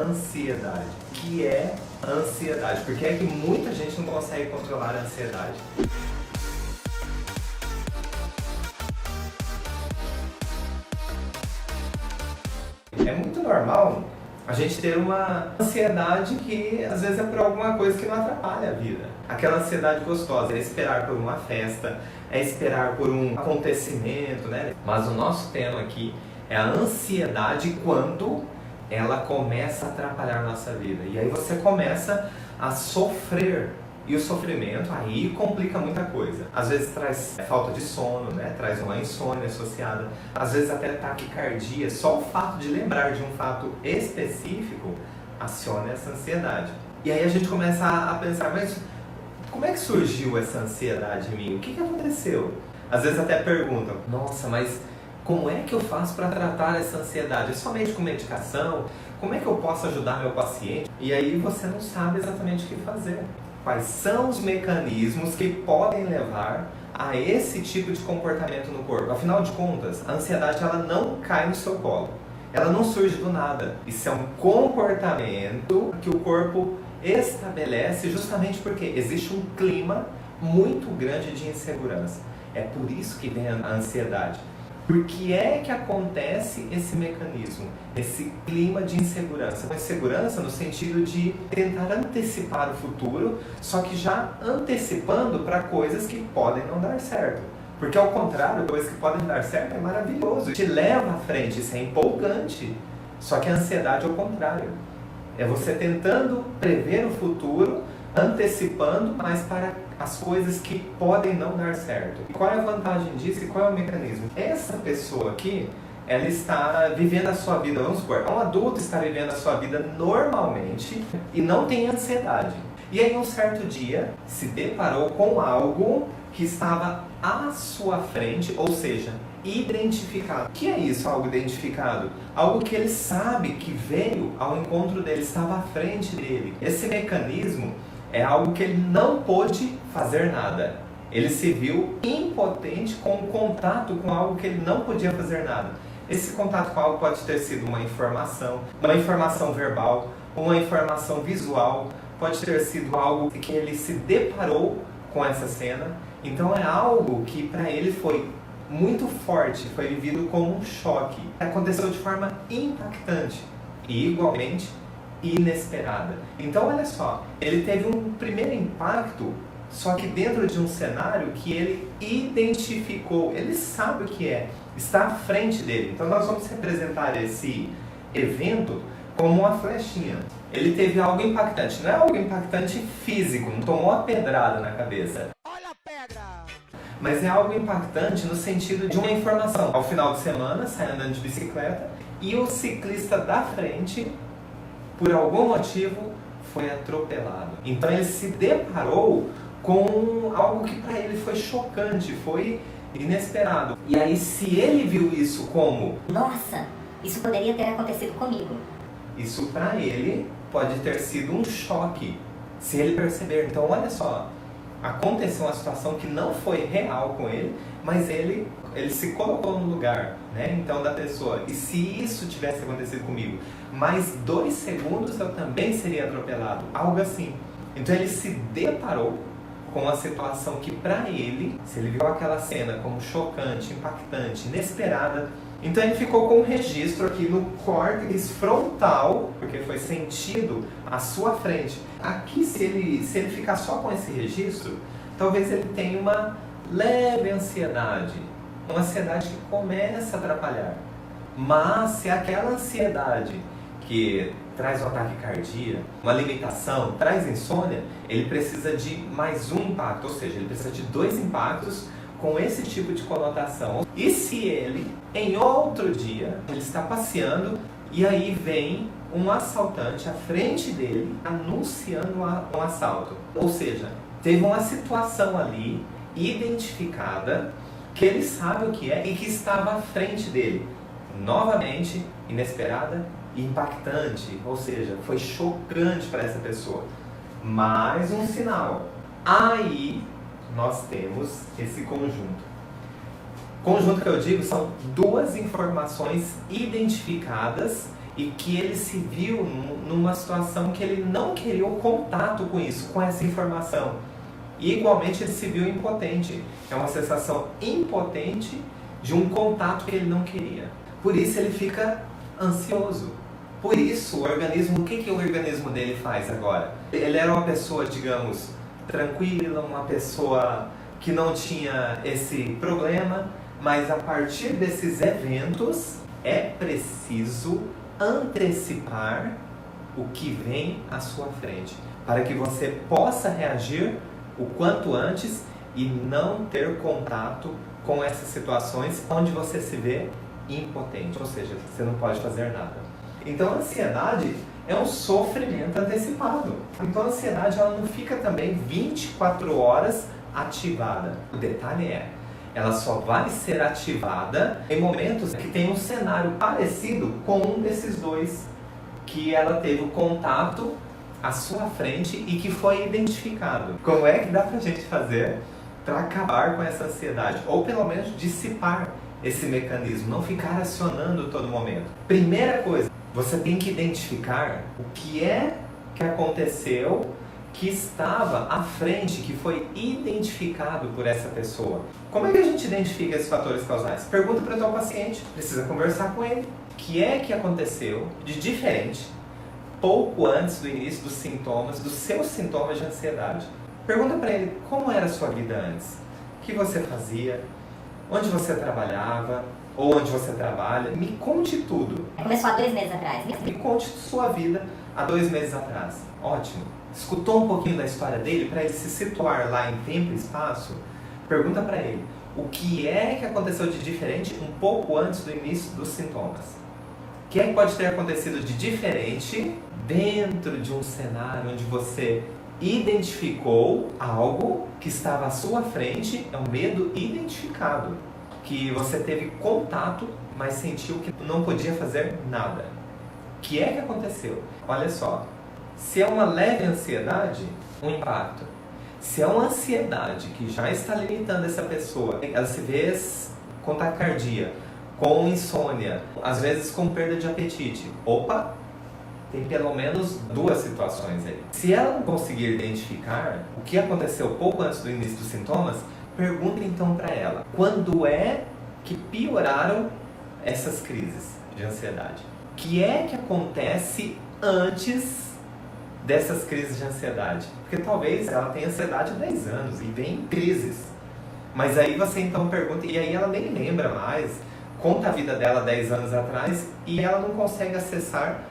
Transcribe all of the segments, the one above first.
ansiedade. O que é ansiedade? Porque é que muita gente não consegue controlar a ansiedade. É muito normal a gente ter uma ansiedade que às vezes é por alguma coisa que não atrapalha a vida. Aquela ansiedade gostosa é esperar por uma festa, é esperar por um acontecimento, né? Mas o nosso tema aqui é a ansiedade quando ela começa a atrapalhar a nossa vida. E aí você começa a sofrer. E o sofrimento aí complica muita coisa. Às vezes traz falta de sono, né? Traz uma insônia associada. Às vezes até taquicardia. Só o fato de lembrar de um fato específico aciona essa ansiedade. E aí a gente começa a pensar, mas como é que surgiu essa ansiedade em mim? O que aconteceu? Às vezes até perguntam, nossa, mas como é que eu faço para tratar essa ansiedade? É somente com medicação? Como é que eu posso ajudar meu paciente? E aí você não sabe exatamente o que fazer. Quais são os mecanismos que podem levar a esse tipo de comportamento no corpo? Afinal de contas, a ansiedade ela não cai no seu colo. Ela não surge do nada. Isso é um comportamento que o corpo estabelece justamente porque existe um clima muito grande de insegurança. É por isso que vem a ansiedade. Por que é que acontece esse mecanismo, esse clima de insegurança? Insegurança no sentido de tentar antecipar o futuro, só que já antecipando para coisas que podem não dar certo. Porque ao contrário, coisas que podem dar certo é maravilhoso, te leva à frente, isso é empolgante. Só que a ansiedade é o contrário. É você tentando prever o futuro, antecipando, mas para as coisas que podem não dar certo. E qual é a vantagem disso e qual é o mecanismo? Essa pessoa aqui, ela está vivendo a sua vida, vamos supor, um adulto está vivendo a sua vida normalmente e não tem ansiedade. E aí um certo dia se deparou com algo que estava à sua frente, ou seja, identificado. O que é isso, algo identificado? Algo que ele sabe que veio ao encontro dele, estava à frente dele. Esse mecanismo é algo que ele não pôde fazer nada. Ele se viu impotente com o contato com algo que ele não podia fazer nada. Esse contato com algo pode ter sido uma informação verbal, uma informação visual, pode ter sido algo que ele se deparou com essa cena. Então é algo que para ele foi muito forte, foi vivido como um choque. Aconteceu de forma impactante e igualmente inesperada. Então olha só, ele teve um primeiro impacto, só que dentro de um cenário que ele identificou, ele sabe o que é, está à frente dele. Então nós vamos representar esse evento como uma flechinha. Ele teve algo impactante, não é algo impactante físico, não tomou uma pedrada na cabeça. Olha a pedra! Mas é algo impactante no sentido de uma informação. Ao final de semana, sai andando de bicicleta e o ciclista da frente, por algum motivo, foi atropelado. Então ele se deparou com algo que para ele foi chocante, foi inesperado. E aí se ele viu isso como, nossa, isso poderia ter acontecido comigo. Isso para ele pode ter sido um choque, se ele perceber. Então olha só, aconteceu uma situação que não foi real com ele, mas ele se colocou no lugar, né? Então da pessoa. E se isso tivesse acontecido comigo, mais 2 segundos eu também seria atropelado, algo assim. Então ele se deparou com uma situação que para ele, se ele viu aquela cena como chocante, impactante, inesperada, então ele ficou com um registro aqui no córtex frontal, porque foi sentido à sua frente. Aqui, se ele ficar só com esse registro, talvez ele tenha uma leve ansiedade. Uma ansiedade que começa a atrapalhar. Mas se aquela ansiedade que traz um ataque cardíaco, uma limitação, traz insônia, ele precisa de mais um impacto, ou seja, ele precisa de 2 impactos com esse tipo de conotação. E se ele, em outro dia, ele está passeando e aí vem um assaltante à frente dele anunciando um assalto. Ou seja, teve uma situação ali identificada que ele sabe o que é e que estava à frente dele. Novamente, inesperada e impactante, ou seja, foi chocante para essa pessoa. Mais um sinal. Aí nós temos esse conjunto. Conjunto que eu digo são 2 informações identificadas e que ele se viu numa situação que ele não queria o contato com isso, com essa informação. E igualmente ele se viu impotente. É uma sensação impotente de um contato que ele não queria. Por isso ele fica ansioso. Por isso o organismo, o que o organismo dele faz agora? Ele era uma pessoa, digamos, tranquila, uma pessoa que não tinha esse problema, mas a partir desses eventos é preciso antecipar o que vem à sua frente, para que você possa reagir o quanto antes e não ter contato com essas situações onde você se vê impotente, ou seja, você não pode fazer nada. Então a ansiedade é um sofrimento antecipado. Então a ansiedade ela não fica também 24 horas ativada. O detalhe é, ela só vai ser ativada em momentos que tem um cenário parecido com um desses dois, que ela teve o contato à sua frente e que foi identificado. Como é que dá pra gente fazer para acabar com essa ansiedade? Ou pelo menos dissipar esse mecanismo, não ficar acionando todo momento. Primeira coisa, você tem que identificar o que é que aconteceu que estava à frente, que foi identificado por essa pessoa. Como é que a gente identifica esses fatores causais? Pergunta para o teu paciente, precisa conversar com ele. O que é que aconteceu de diferente pouco antes do início dos sintomas, dos seus sintomas de ansiedade? Pergunta para ele como era a sua vida antes, o que você fazia, onde você trabalhava, ou onde você trabalha. Me conte tudo. Começou há 2 meses atrás. Me conte sua vida há 2 meses atrás. Ótimo. Escutou um pouquinho da história dele para ele se situar lá em tempo e espaço? Pergunta para ele o que é que aconteceu de diferente um pouco antes do início dos sintomas. O que é que pode ter acontecido de diferente dentro de um cenário onde você identificou algo que estava à sua frente, é um medo identificado, que você teve contato, mas sentiu que não podia fazer nada. O que é que aconteceu? Olha só, se é uma leve ansiedade, um impacto. Se é uma ansiedade que já está limitando essa pessoa, ela se vê com taquicardia, com insônia, às vezes com perda de apetite. Opa! Tem pelo menos 2 situações aí. Se ela não conseguir identificar o que aconteceu pouco antes do início dos sintomas, pergunta então para ela, quando é que pioraram essas crises de ansiedade? O que é que acontece antes dessas crises de ansiedade? Porque talvez ela tenha ansiedade há 10 anos e vem em crises. Mas aí você então pergunta, e aí ela nem lembra mais, conta a vida dela 10 anos atrás e ela não consegue acessar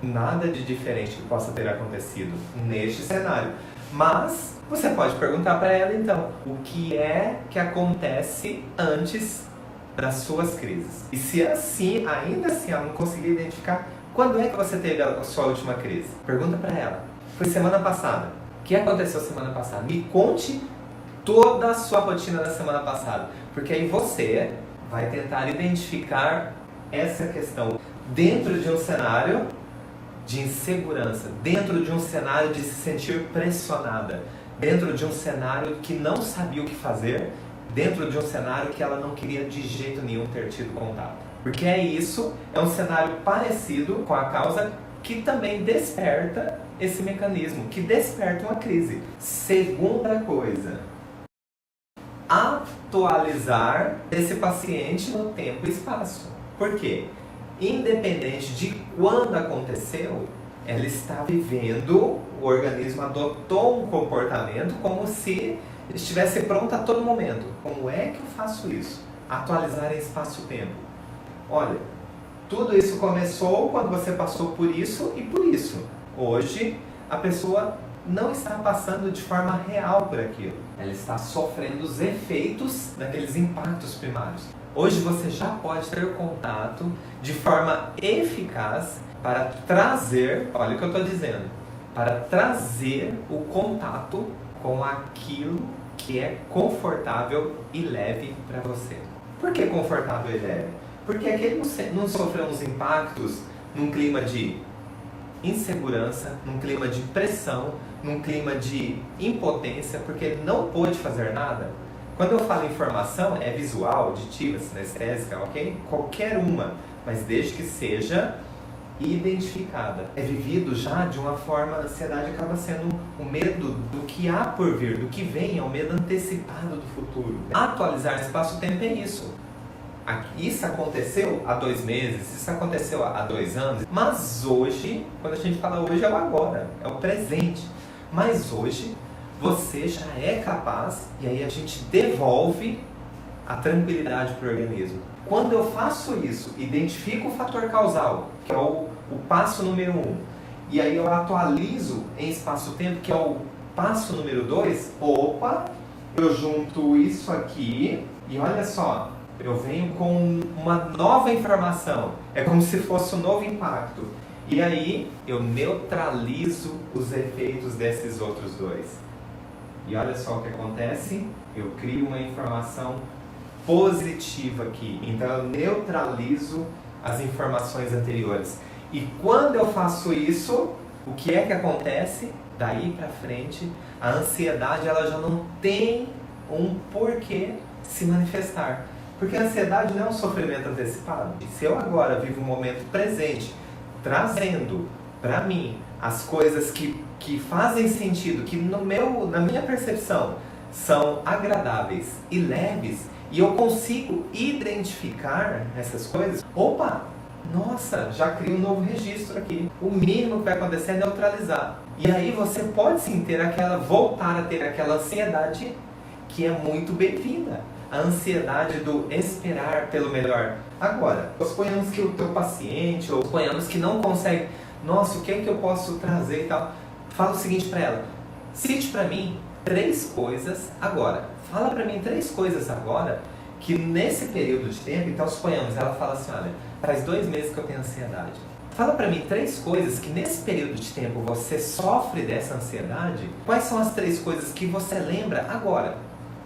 nada de diferente que possa ter acontecido neste cenário. Mas você pode perguntar para ela então, o que é que acontece antes das suas crises? E se assim, ainda assim ela não conseguir identificar, quando é que você teve a sua última crise? Pergunta para ela. Foi semana passada. O que aconteceu semana passada? Me conte toda a sua rotina da semana passada. Porque aí você vai tentar identificar essa questão dentro de um cenário de insegurança, dentro de um cenário de se sentir pressionada, dentro de um cenário que não sabia o que fazer, dentro de um cenário que ela não queria de jeito nenhum ter tido contato. Porque é um cenário parecido com a causa que também desperta esse mecanismo, que desperta uma crise. Segunda coisa, atualizar esse paciente no tempo e espaço. Por quê? Independente de quando aconteceu, ela está vivendo, o organismo adotou um comportamento como se estivesse pronto a todo momento. Como é que eu faço isso? Atualizar em espaço-tempo. Olha, tudo isso começou quando você passou por isso e por isso. Hoje, a pessoa não está passando de forma real por aquilo. Ela está sofrendo os efeitos daqueles impactos primários. Hoje você já pode ter contato de forma eficaz para trazer, olha o que eu estou dizendo, para trazer o contato com aquilo que é confortável e leve para você. Por que confortável e leve? Porque aquele não sofreu uns impactos num clima de insegurança, num clima de pressão, num clima de impotência, porque ele não pôde fazer nada. Quando eu falo informação, é visual, auditiva, sinestésica, ok? Qualquer uma, mas desde que seja identificada. É vivido já de uma forma, a ansiedade acaba sendo o medo do que há por vir, do que vem, é o medo antecipado do futuro. Atualizar espaço-tempo é isso. Isso aconteceu há 2 meses, isso aconteceu há 2 anos, mas hoje, quando a gente fala hoje, é o agora, é o presente. Mas hoje, você já é capaz, e aí a gente devolve a tranquilidade para o organismo. Quando eu faço isso, identifico o fator causal, que é o passo número 1, e aí eu atualizo em espaço-tempo, que é o passo número 2, opa, eu junto isso aqui, e olha só, eu venho com uma nova informação, é como se fosse um novo impacto. E aí eu neutralizo os efeitos desses outros dois. E olha só o que acontece, eu crio uma informação positiva aqui. Então eu neutralizo as informações anteriores. E quando eu faço isso, o que é que acontece? Daí pra frente, a ansiedade ela já não tem um porquê se manifestar. Porque a ansiedade não é um sofrimento antecipado. E se eu agora vivo um momento presente, trazendo para mim as coisas que fazem sentido, que na minha percepção são agradáveis e leves, e eu consigo identificar essas coisas, opa, nossa, já crio um novo registro aqui. O mínimo que vai acontecer é neutralizar. E aí você pode sim voltar a ter aquela ansiedade que é muito bem-vinda. A ansiedade do esperar pelo melhor. Agora, suponhamos que o teu paciente, ou suponhamos que não consegue, nossa, o que é que eu posso trazer e tal. Fala o seguinte para ela, cite para mim 3 coisas agora. Fala para mim 3 coisas agora, que nesse período de tempo, então suponhamos, ela fala assim, olha, faz 2 meses que eu tenho ansiedade. Fala para mim 3 coisas que nesse período de tempo você sofre dessa ansiedade. Quais são as 3 coisas que você lembra agora?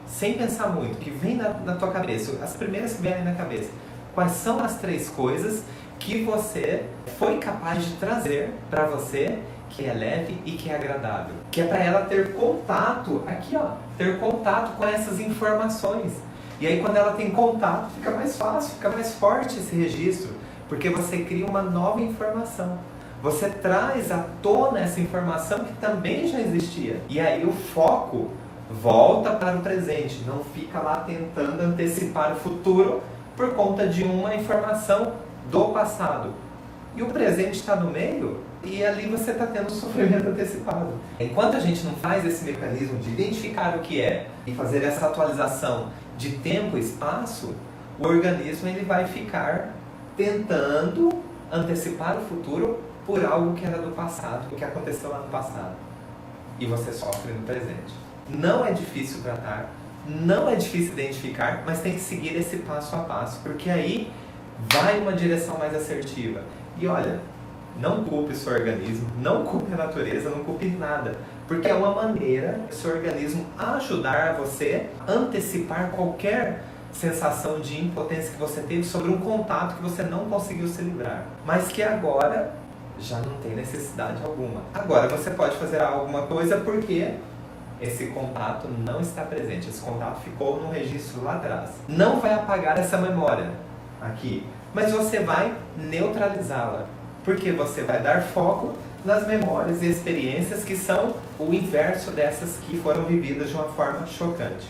Sem pensar muito, que vem na tua cabeça, as primeiras que vêm na cabeça. Quais são as 3 coisas que você foi capaz de trazer para você, que é leve e que é agradável? Que é para ela ter contato, aqui ó, ter contato com essas informações. E aí quando ela tem contato, fica mais fácil, fica mais forte esse registro, porque você cria uma nova informação. Você traz à tona essa informação que também já existia. E aí o foco volta para o presente, não fica lá tentando antecipar o futuro por conta de uma informação do passado. E o presente está no meio, e ali você está tendo um sofrimento antecipado. Enquanto a gente não faz esse mecanismo de identificar o que é e fazer essa atualização de tempo e espaço, o organismo ele vai ficar tentando antecipar o futuro por algo que era do passado, o que aconteceu lá no passado. E você sofre no presente. Não é difícil tratar, não é difícil identificar, mas tem que seguir esse passo a passo, porque aí vai uma direção mais assertiva. E olha, não culpe o seu organismo, não culpe a natureza, não culpe nada, porque é uma maneira do seu organismo ajudar você a antecipar qualquer sensação de impotência que você teve sobre um contato que você não conseguiu se livrar, mas que agora já não tem necessidade alguma. Agora você pode fazer alguma coisa porque esse contato não está presente, esse contato ficou no registro lá atrás. Não vai apagar essa memória aqui, mas você vai neutralizá-la, porque você vai dar foco nas memórias e experiências que são o inverso dessas que foram vividas de uma forma chocante.